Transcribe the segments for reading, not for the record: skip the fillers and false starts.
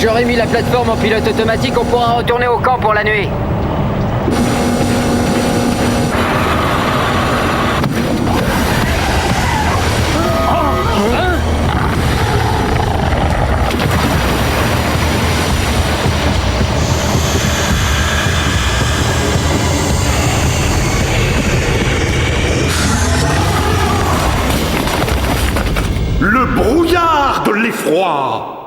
J'aurais mis la plateforme en pilote automatique, on pourra retourner au camp pour la nuit. Le brouillard de l'effroi.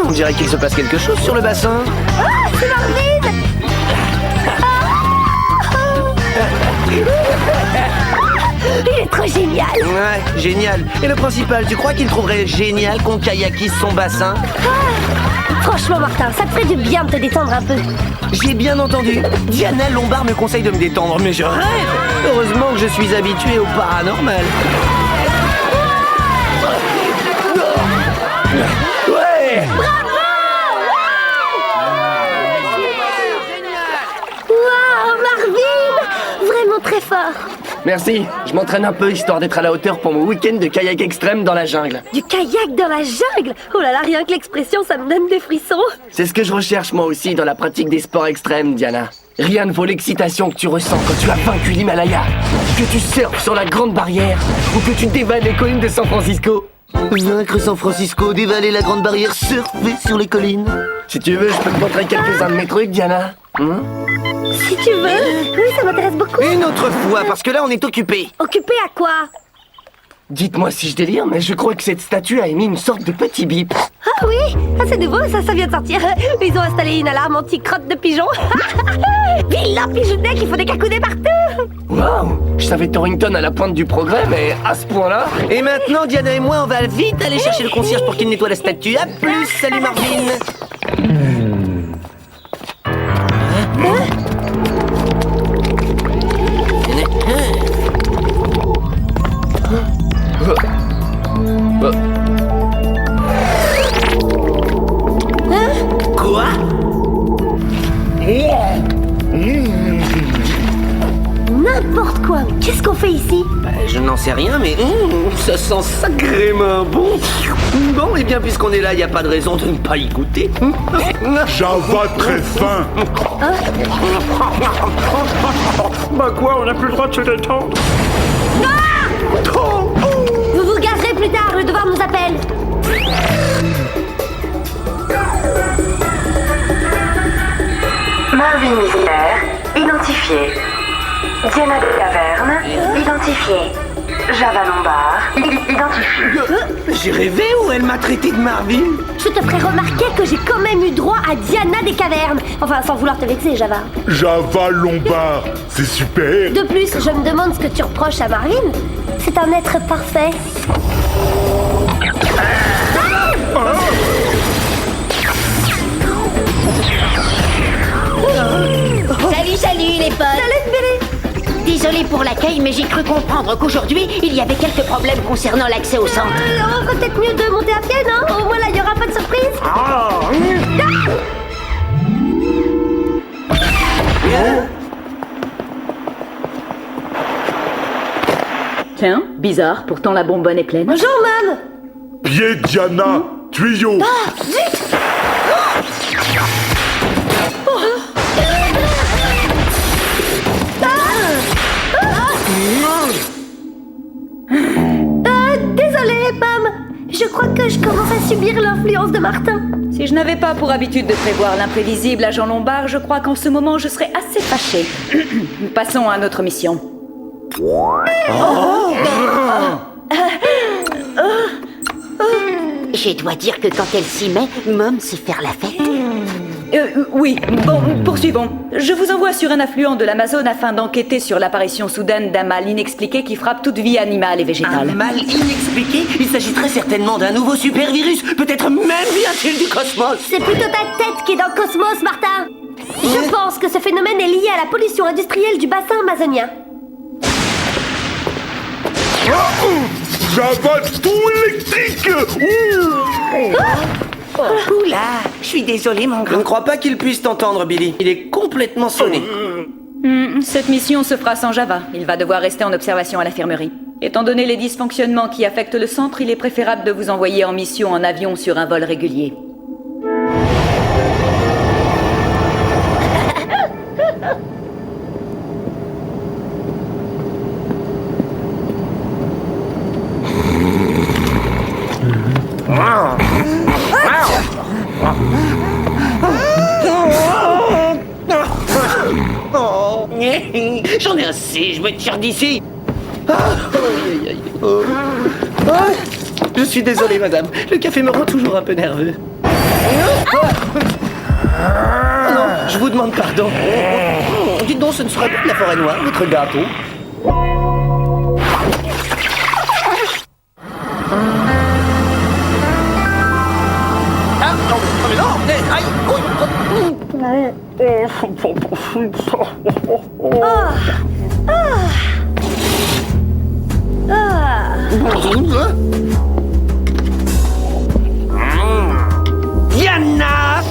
On dirait qu'il se passe quelque chose sur le bassin. Ah, c'est Marvin! Il est trop génial! Ouais, génial. Et le principal, tu crois qu'il trouverait génial qu'on kayakise son bassin? Franchement, Martin, ça te ferait du bien de te détendre un peu. J'ai bien entendu. Diana Lombard me conseille de me détendre, mais je rêve. Heureusement que je suis habitué au paranormal. Ouais! Waouh, Marvin! Vraiment très fort! Merci, je m'entraîne un peu histoire d'être à la hauteur pour mon week-end de kayak extrême dans la jungle. Du kayak dans la jungle? Oh là là, rien que l'expression, ça me donne des frissons. C'est ce que je recherche moi aussi dans la pratique des sports extrêmes, Diana. Rien ne vaut l'excitation que tu ressens quand tu as vaincu l'Himalaya, que tu surfes sur la Grande Barrière ou que tu dévales les collines de San Francisco. Vaincre San Francisco, dévaler la Grande Barrière, surfer sur les collines. Si tu veux, je peux te montrer quelques-uns de mes trucs, Diana. Si tu veux. Oui, ça m'intéresse beaucoup. Une autre fois, parce que là on est occupé. Occupé à quoi? Dites-moi si je délire, mais je crois que cette statue a émis une sorte de petit bip. Ah oui, ah, c'est nouveau, ça vient de sortir. Ils ont installé une alarme anti-crotte de pigeon. Vilain pigeonnet qui font des cacounets partout. Waouh, je savais Torrington à la pointe du progrès, mais à ce point-là. Et maintenant, Diana et moi, on va vite aller chercher le concierge pour qu'il nettoie la statue. À plus, salut Marvin. Quoi? N'importe quoi. Qu'est-ce qu'on fait ici? Je n'en sais rien, mais ça sent sacrément bon. Bon, et bien, puisqu'on est là, il n'y a pas de raison de ne pas y goûter. Java très fin. Bah quoi, on n'a plus le droit de se détendre. Vous vous gagerez plus tard, le devoir nous appelle. Marvin Miller, identifié. Diana de Caverne, identifié. Java Lombard, identifié. J'ai rêvé ou elle m'a traité de Marvin? Je te ferai remarquer que j'ai quand même eu droit à Diana des Cavernes. Enfin, sans vouloir te vexer, Java. Java Lombard, c'est super. De plus, je me demande ce que tu reproches à Marvin. C'est un être parfait. Salut les potes. Salut, Billy. Désolé pour l'accueil, mais j'ai cru comprendre qu'aujourd'hui, il y avait quelques problèmes concernant l'accès au centre. On ferait peut-être mieux de monter à pied, non? Au moins là, il n'y aura pas de surprise. Tiens, bizarre, pourtant la bonbonne est pleine. Bonjour, Mam. Pied Diana, tuyau. Désolée, Pam. Je crois que je commence à subir l'influence de Martin. Si je n'avais pas pour habitude de prévoir l'imprévisible à Jean Lombard, je crois qu'en ce moment je serais assez fâchée. Passons à notre mission. Je dois dire que quand elle s'y met, Mom sait faire la fête. Oui, bon, poursuivons. Je vous envoie sur un affluent de l'Amazone afin d'enquêter sur l'apparition soudaine d'un mal inexpliqué qui frappe toute vie animale et végétale. Un mal inexpliqué? Il s'agit très certainement d'un nouveau super-virus. Peut-être même vient-il du cosmos. C'est plutôt ta tête qui est dans le cosmos, Martin. Je pense que ce phénomène est lié à la pollution industrielle du bassin amazonien. Java tout électrique. Oula, je suis désolé, mon Je grand. ne crois pas qu'il puisse t'entendre, Billy. Il est complètement sonné. Cette mission se fera sans Java. Il va devoir rester en observation à l'infirmerie. Étant donné les dysfonctionnements qui affectent le centre, il est préférable de vous envoyer en mission en avion sur un vol régulier. J'en ai assez, je me tire d'ici. Je suis désolé, madame. Le café me rend toujours un peu nerveux. Non, je vous demande pardon. Dites donc, ce ne sera pas de la forêt noire, votre gâteau. Ah, non, mais non, mais aïe, Diana!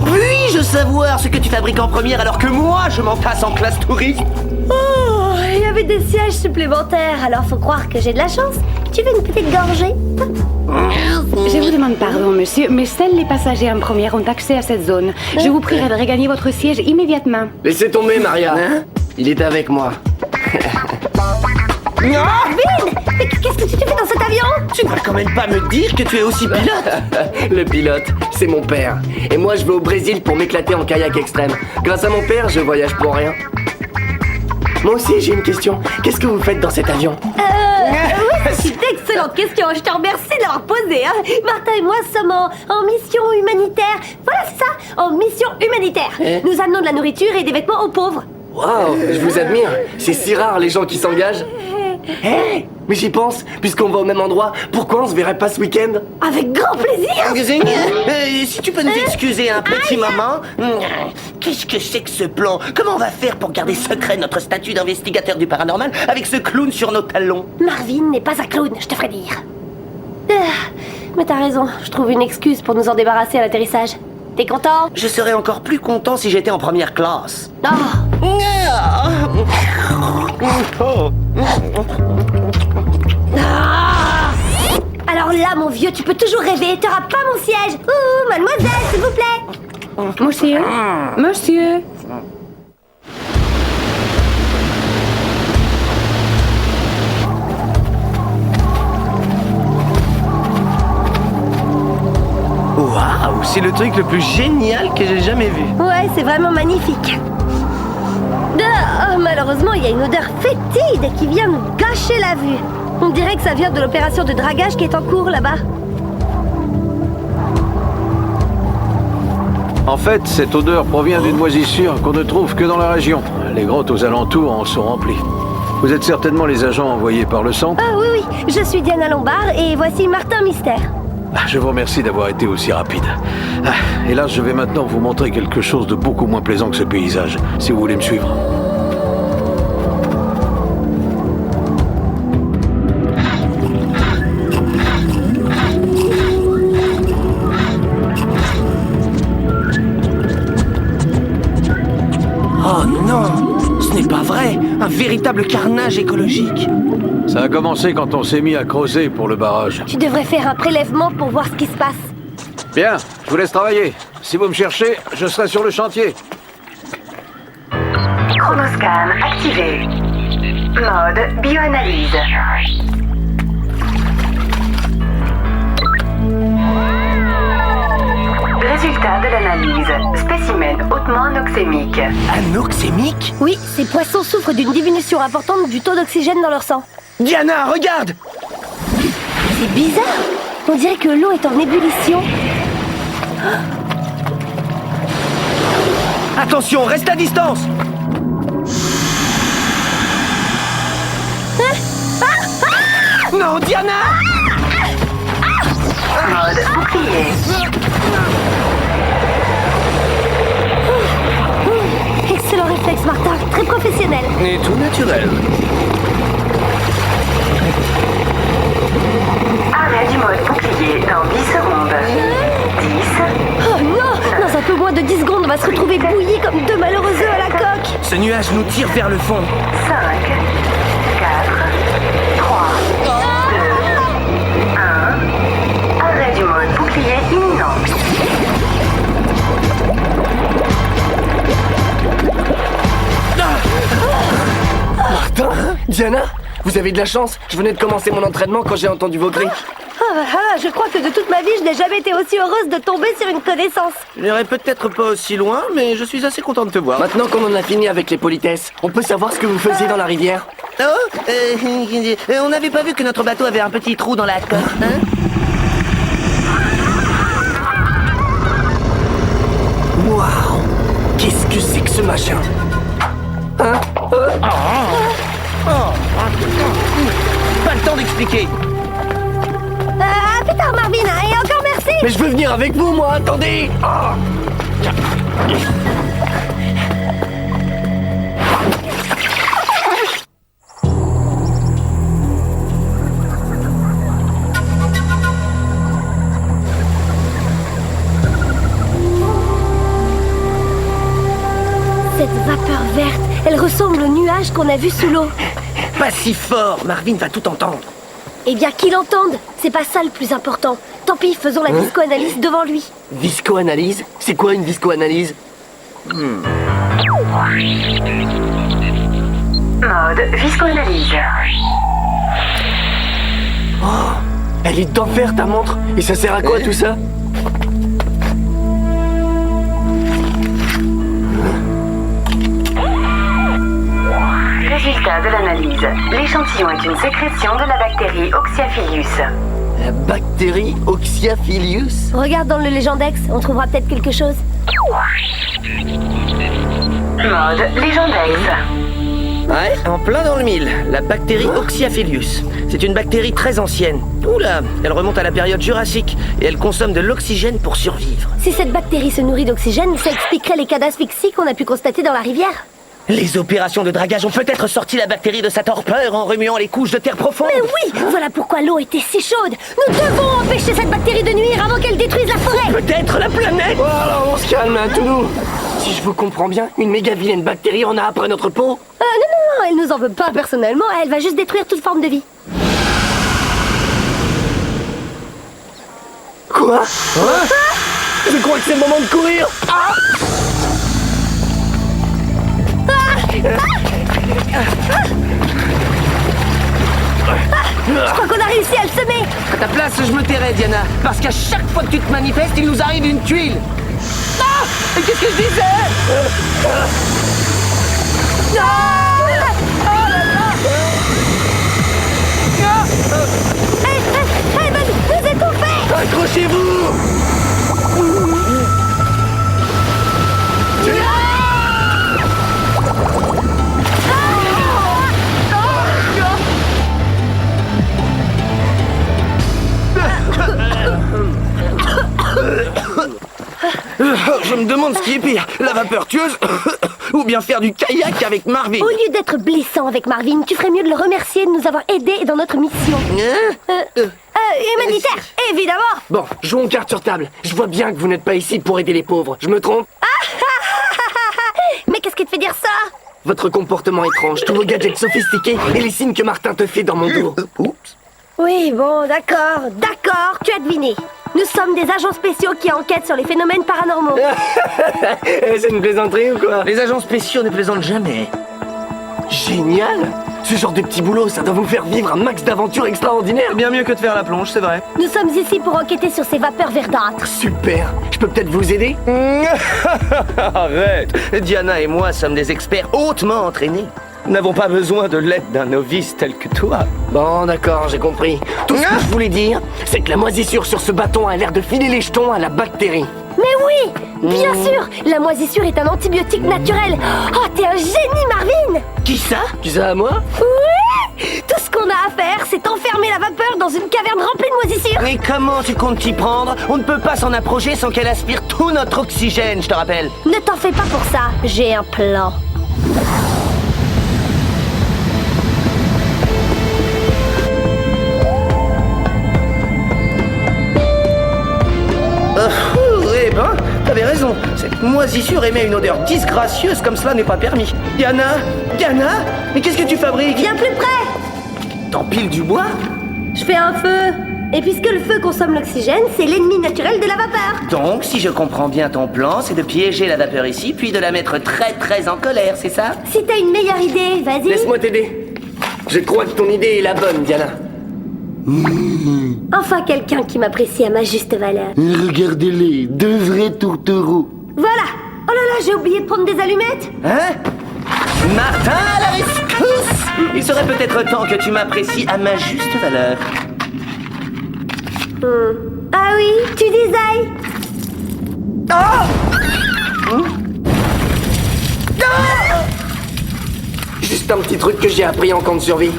Puis-je savoir ce que tu fabriques en première alors que moi je m'en passe en classe touriste? Oh, il y avait des sièges supplémentaires, alors faut croire que j'ai de la chance. Tu veux une petite gorgée? Je vous demande pardon, monsieur, mais seuls les passagers en première ont accès à cette zone. Je vous prierai de regagner votre siège immédiatement. Laissez tomber, Maria. Il est avec moi. Vin! Mais qu'est-ce que tu fais dans cet avion? Tu ne vas quand même pas me dire que tu es aussi pilote. Le pilote, c'est mon père. Et moi, je vais au Brésil pour m'éclater en kayak extrême. Grâce à mon père, je voyage pour rien. Moi aussi, j'ai une question. Qu'est-ce que vous faites dans cet avion? Oui, c'est une excellente question. Je te remercie de l'avoir posée. Hein. Martin et moi sommes en mission humanitaire. Voilà, c'est ça, en mission humanitaire. Nous amenons de la nourriture et des vêtements aux pauvres. Waouh, je vous admire. C'est si rare les gens qui s'engagent. Hey, mais j'y pense, puisqu'on va au même endroit, pourquoi on se verrait pas ce week-end? Avec grand plaisir. Si tu peux nous excuser un petit moment. Qu'est-ce que c'est que ce plan? Comment on va faire pour garder secret notre statut d'investigateur du paranormal avec ce clown sur nos talons? Marvin n'est pas un clown, je te ferai dire. Mais t'as raison, je trouve une excuse pour nous en débarrasser à l'atterrissage. T'es content? Je serais encore plus content si j'étais en première classe. Oh. Alors là, mon vieux, tu peux toujours rêver, t'auras pas mon siège. Ouh, mademoiselle, s'il vous plaît. Monsieur, monsieur. Waouh, c'est le truc le plus génial que j'ai jamais vu. Ouais, c'est vraiment magnifique. Malheureusement, il y a une odeur fétide qui vient nous gâcher la vue. On dirait que ça vient de l'opération de dragage qui est en cours là-bas. En fait, cette odeur provient d'une moisissure qu'on ne trouve que dans la région. Les grottes aux alentours en sont remplies. Vous êtes certainement les agents envoyés par le centre? Ah oui, je suis Diana Lombard et voici Martin Mystère. Je vous remercie d'avoir été aussi rapide. Hélas, je vais maintenant vous montrer quelque chose de beaucoup moins plaisant que ce paysage, si vous voulez me suivre. Oh non, ce n'est pas vrai. Un véritable carnage écologique. Ça a commencé quand on s'est mis à creuser pour le barrage. Tu devrais faire un prélèvement pour voir ce qui se passe. Bien, je vous laisse travailler. Si vous me cherchez, je serai sur le chantier. Chronoscan activé. Mode bioanalyse. Résultat de l'analyse. Spécimen hautement anoxémique. Anoxémique? Oui, ces poissons souffrent d'une diminution importante du taux d'oxygène dans leur sang. Diana, regarde! C'est bizarre. On dirait que l'eau est en ébullition. Attention, reste à distance. Non, Diana. Mode bouclier. Excellent réflexe, Martin. Très professionnel. Et tout naturel. Arrêt du mode bouclier dans 10 secondes. 10. Oh non! Dans un peu moins de 10 secondes, on va se retrouver bouillis comme deux malheureux œufs à la coque. Ce nuage nous tire vers le fond. 5, 4, 3, 2, 1. Arrêt du mode bouclier imminent. Martin, Diana, vous avez de la chance. Je venais de commencer mon entraînement quand j'ai entendu vos cris. Je crois que de toute ma vie, je n'ai jamais été aussi heureuse de tomber sur une connaissance. Je n'irai peut-être pas aussi loin, mais je suis assez content de te voir. Maintenant qu'on en a fini avec les politesses, on peut savoir ce que vous faisiez dans la rivière? On n'avait pas vu que notre bateau avait un petit trou dans la coque, hein? Waouh! Qu'est-ce que c'est que ce machin? Hein? Pas le temps d'expliquer. À plus tard, Marvin, et encore merci. Mais je veux venir avec vous, moi, attendez! Cette vapeur verte, elle ressemble au nuage qu'on a vu sous l'eau. Pas si fort, Marvin va tout entendre. Eh bien, qu'il entende. C'est pas ça le plus important. Tant pis, faisons la visco-analyse devant lui. Visco-analyse? C'est quoi une visco-analyse? Mode visco-analyse. Oh, elle est d'enfer ta montre. Et ça sert à quoi tout ça? Résultat de l'analyse. L'échantillon est une sécrétion de la bactérie Oxyaphilus. La bactérie Oxyaphilus? Regarde dans le Légendex, on trouvera peut-être quelque chose. Mode Légendex. Ouais, en plein dans le mille. La bactérie Oxyaphilus. C'est une bactérie très ancienne. Oula, elle remonte à la période jurassique et elle consomme de l'oxygène pour survivre. Si cette bactérie se nourrit d'oxygène, ça expliquerait les cas d'asphyxie qu'on a pu constater dans la rivière. Les opérations de dragage ont peut-être sorti la bactérie de sa torpeur en remuant les couches de terre profonde. Mais oui, voilà pourquoi l'eau était si chaude. Nous devons empêcher cette bactérie de nuire avant qu'elle détruise la forêt. Peut-être la planète. Voilà, on se calme, hein, Tounou. Si je vous comprends bien, une méga vilaine bactérie en a après notre peau. Non, elle nous en veut pas personnellement, elle va juste détruire toute forme de vie. Quoi? Je crois que c'est le moment de courir. Je crois qu'on a réussi à le semer. À ta place, je me tairais, Diana. Parce qu'à chaque fois que tu te manifestes, il nous arrive une tuile. Ah! Et qu'est-ce que je disais? Vous étouffez. Accrochez-vous! Je me demande ce qui est pire, la vapeur tueuse ou bien faire du kayak avec Marvin. Au lieu d'être blessant avec Marvin, tu ferais mieux de le remercier de nous avoir aidés dans notre mission. Humanitaire, évidemment. Bon, jouons carte sur table. Je vois bien que vous n'êtes pas ici pour aider les pauvres. Je me trompe? Mais qu'est-ce qui te fait dire ça? Votre comportement étrange, tous vos gadgets sophistiqués et les signes que Martin te fait dans mon dos. Oups. Oui, bon, d'accord, tu as deviné. Nous sommes des agents spéciaux qui enquêtent sur les phénomènes paranormaux. C'est une plaisanterie ou quoi? Les agents spéciaux ne plaisantent jamais. Génial! Ce genre de petit boulot, ça doit vous faire vivre un max d'aventures extraordinaires. Bien mieux que de faire la plonge, c'est vrai. Nous sommes ici pour enquêter sur ces vapeurs verdâtres. Super! Je peux peut-être vous aider? Arrête! Diana et moi sommes des experts hautement entraînés. Nous n'avons pas besoin de l'aide d'un novice tel que toi. Bon, d'accord, j'ai compris. Tout ce que je voulais dire, c'est que la moisissure sur ce bâton a l'air de filer les jetons à la bactérie. Mais oui, bien sûr. La moisissure est un antibiotique naturel. Oh, t'es un génie, Marvin. Qui ça? Qui ça à moi? Oui. Tout ce qu'on a à faire, c'est enfermer la vapeur dans une caverne remplie de moisissure. Mais comment tu comptes t'y prendre? On ne peut pas s'en approcher sans qu'elle aspire tout notre oxygène, je te rappelle. Ne t'en fais pas pour ça, j'ai un plan. Eh ben, t'avais raison. Cette moisissure émet une odeur disgracieuse comme cela n'est pas permis. Diana? Mais qu'est-ce que tu fabriques? Viens plus près. T'empiles du bois? Je fais un feu. Et puisque le feu consomme l'oxygène, c'est l'ennemi naturel de la vapeur. Donc, si je comprends bien ton plan, c'est de piéger la vapeur ici, puis de la mettre très en colère, c'est ça? Si t'as une meilleure idée, vas-y. Laisse-moi t'aider. Je crois que ton idée est la bonne, Diana. Enfin quelqu'un qui m'apprécie à ma juste valeur. Regardez-les, deux vrais tourtereaux. Voilà. Oh là là, j'ai oublié de prendre des allumettes. Hein? Martin, à la rescousse! Il serait peut-être temps que tu m'apprécies à ma juste valeur. Ah oui, tu disais. Juste un petit truc que j'ai appris en camp de survie.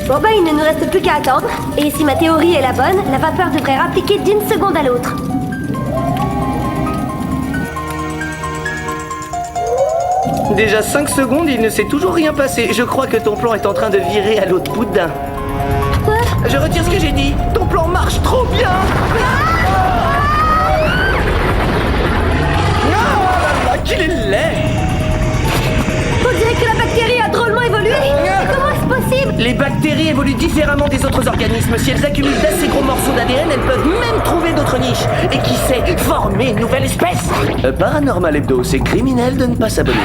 Bon bah il ne nous reste plus qu'à attendre. Et si ma théorie est la bonne, la vapeur devrait rappliquer d'une seconde à l'autre. Déjà 5 secondes, il ne s'est toujours rien passé. Je crois que ton plan est en train de virer à l'autre boudin. Quoi? Je retire ce que j'ai dit. Ton plan marche trop bien. Qu'il est laid! On dirait que la bactérie a drôlement évolué. Mais comment est-ce possible? Les bactéries évoluent différemment des autres organismes. Si elles accumulent d'assez gros morceaux d'ADN, elles peuvent même trouver d'autres niches. Et qui sait, former une nouvelle espèce. Paranormal Hebdo, c'est criminel de ne pas s'abonner.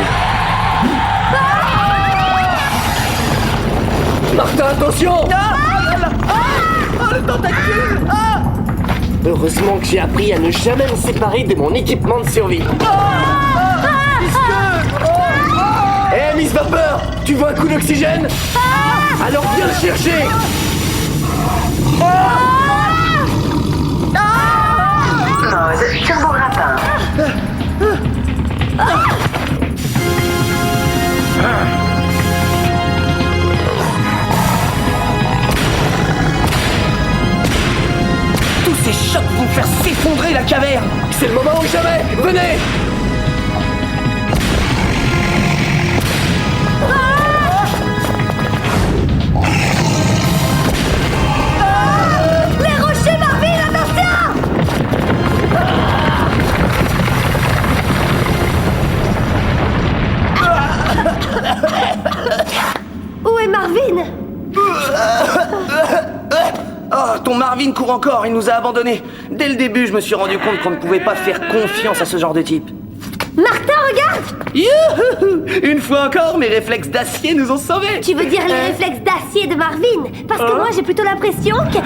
Martin, attention! Le tentacule! Heureusement que j'ai appris à ne jamais me séparer de mon équipement de survie. Hé, Miss Vapeur, tu veux un coup d'oxygène? Alors viens le chercher. Mode turbo rapin. Tous ces chocs vont faire s'effondrer la caverne. C'est le moment ou jamais. Venez. Les rochers, Marvin, attention! Où est Marvin? Oh, ton Marvin court encore, il nous a abandonnés. Dès le début, je me suis rendu compte qu'on ne pouvait pas faire confiance à ce genre de type. Martin, regarde! Youhou! Une fois encore, mes réflexes d'acier nous ont sauvés. Tu veux dire les réflexes d'acier de Marvin? Parce que moi, j'ai plutôt l'impression que...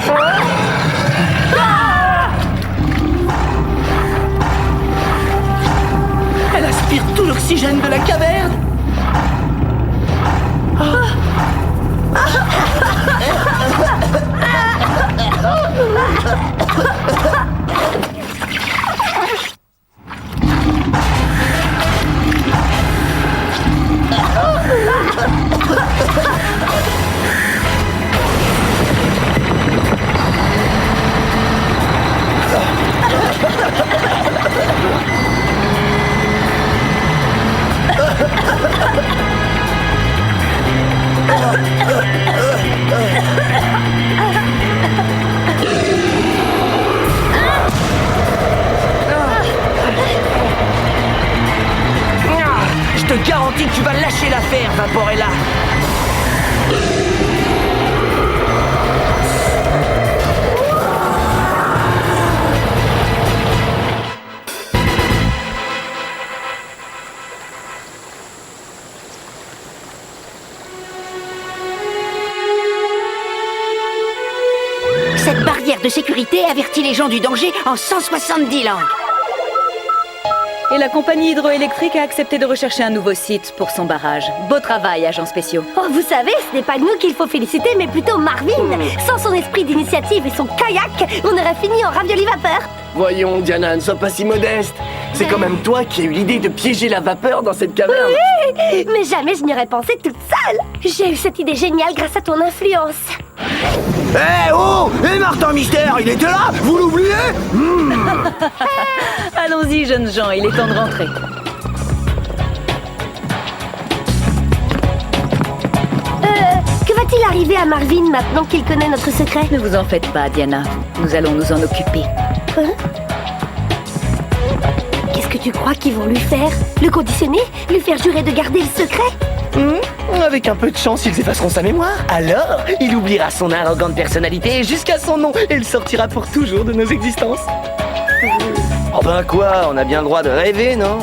Elle aspire tout l'oxygène de la caverne. Je te garantis que tu vas lâcher l'affaire, Vaporella. Cette barrière de sécurité avertit les gens du danger en 170 langues. Et la compagnie hydroélectrique a accepté de rechercher un nouveau site pour son barrage. Beau travail, agents spéciaux. Oh, vous savez, ce n'est pas nous qu'il faut féliciter, mais plutôt Marvin. Sans son esprit d'initiative et son kayak, on aurait fini en ravioli vapeur. Voyons, Diana, ne sois pas si modeste. C'est quand même toi qui as eu l'idée de piéger la vapeur dans cette caverne. Oui, mais jamais je n'y aurais pensé toute seule. J'ai eu cette idée géniale grâce à ton influence. Eh oh! Et Martin Mystère, il était là? Vous l'oubliez? Allons-y, jeunes gens, il est temps de rentrer. Que va-t-il arriver à Marvin maintenant qu'il connaît notre secret? Ne vous en faites pas, Diana. Nous allons nous en occuper. Hein? Qu'est-ce que tu crois qu'ils vont lui faire? Le conditionner? Lui faire jurer de garder le secret? Avec un peu de chance, ils effaceront sa mémoire. Alors, il oubliera son arrogante personnalité jusqu'à son nom et il sortira pour toujours de nos existences. Oh ben quoi, on a bien le droit de rêver, non?